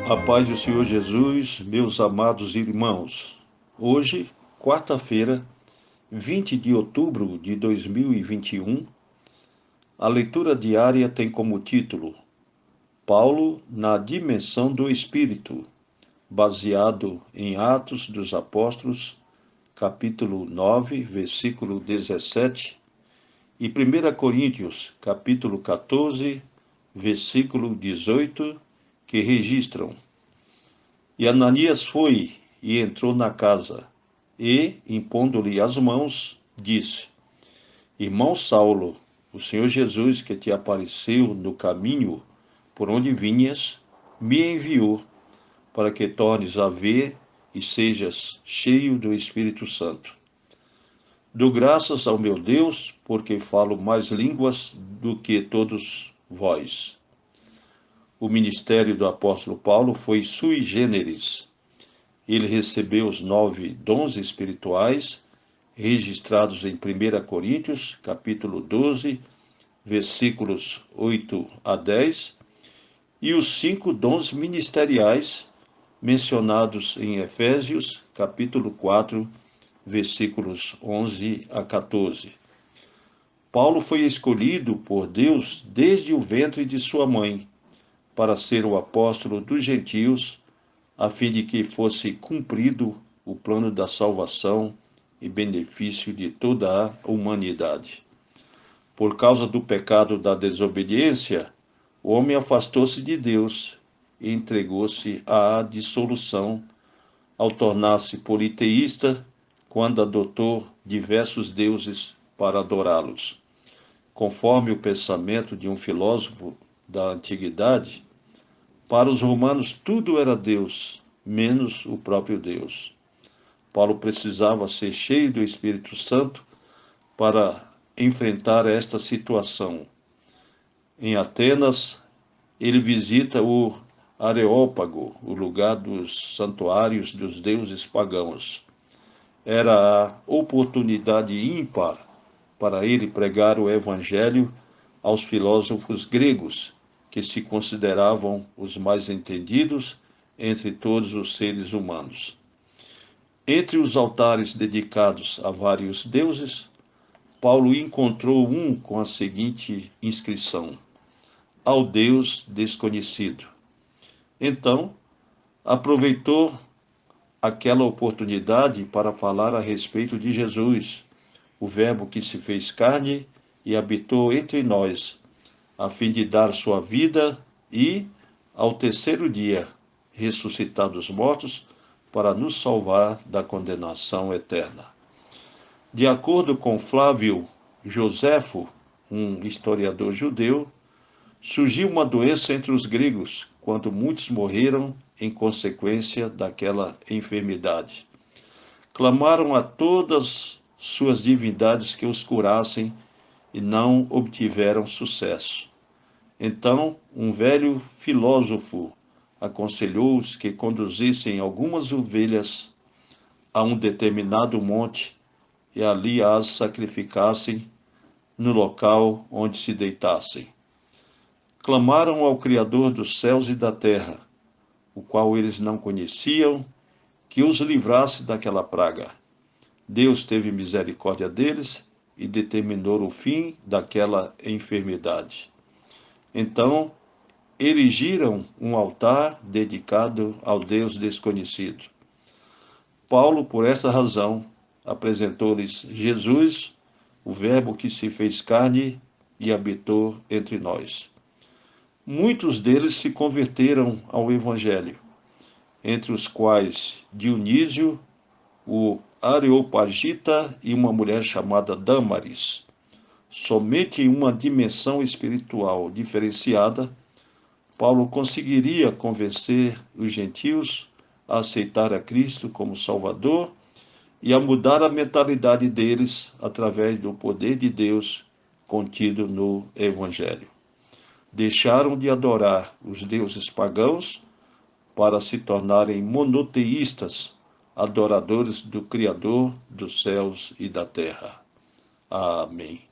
A paz do Senhor Jesus, meus amados irmãos. Hoje, quarta-feira, 20 de outubro de 2021, a leitura diária tem como título Paulo na dimensão do Espírito, baseado em Atos dos Apóstolos, capítulo 9, versículo 17, e 1 Coríntios, capítulo 14, versículo 18, que registram: E Ananias foi e entrou na casa, e, impondo-lhe as mãos, disse: Irmão Saulo, o Senhor Jesus, que te apareceu no caminho por onde vinhas, me enviou para que tornes a ver e sejas cheio do Espírito Santo. Dou graças ao meu Deus, porque falo mais línguas do que todos vós. O ministério do apóstolo Paulo foi sui generis. Ele recebeu os 9 dons espirituais registrados em 1 Coríntios, capítulo 12, versículos 8 a 10, e os 5 dons ministeriais mencionados em Efésios, capítulo 4, versículos 11 a 14. Paulo foi escolhido por Deus desde o ventre de sua mãe para ser o apóstolo dos gentios, a fim de que fosse cumprido o plano da salvação e benefício de toda a humanidade. Por causa do pecado da desobediência, o homem afastou-se de Deus e entregou-se à dissolução ao tornar-se politeísta, quando adotou diversos deuses para adorá-los. Conforme o pensamento de um filósofo da antiguidade, para os romanos tudo era Deus, menos o próprio Deus. Paulo precisava ser cheio do Espírito Santo para enfrentar esta situação. Em Atenas, ele visita o Areópago, o lugar dos santuários dos deuses pagãos. Era a oportunidade ímpar para ele pregar o evangelho aos filósofos gregos, que se consideravam os mais entendidos entre todos os seres humanos. Entre os altares dedicados a vários deuses, Paulo encontrou um com a seguinte inscrição: Ao Deus desconhecido. Então, aproveitou aquela oportunidade para falar a respeito de Jesus, o Verbo que se fez carne e habitou entre nós, a fim de dar sua vida e, ao terceiro dia, ressuscitar dos mortos, para nos salvar da condenação eterna. De acordo com Flávio Joséfo, um historiador judeu, surgiu uma doença entre os gregos, quando muitos morreram em consequência daquela enfermidade. Clamaram a todas suas divindades que os curassem e não obtiveram sucesso. Então, um velho filósofo aconselhou-os que conduzissem algumas ovelhas a um determinado monte e ali as sacrificassem no local onde se deitassem. Clamaram ao Criador dos céus e da terra, o qual eles não conheciam, que os livrasse daquela praga. Deus teve misericórdia deles e determinou o fim daquela enfermidade. Então, erigiram um altar dedicado ao Deus desconhecido. Paulo, por essa razão, apresentou-lhes Jesus, o Verbo que se fez carne e habitou entre nós. Muitos deles se converteram ao Evangelho, entre os quais Dionísio, o Areopagita e uma mulher chamada Dâmaris. Somente em uma dimensão espiritual diferenciada, Paulo conseguiria convencer os gentios a aceitar a Cristo como Salvador e a mudar a mentalidade deles através do poder de Deus contido no Evangelho. Deixaram de adorar os deuses pagãos para se tornarem monoteístas, adoradores do Criador dos céus e da terra. Amém.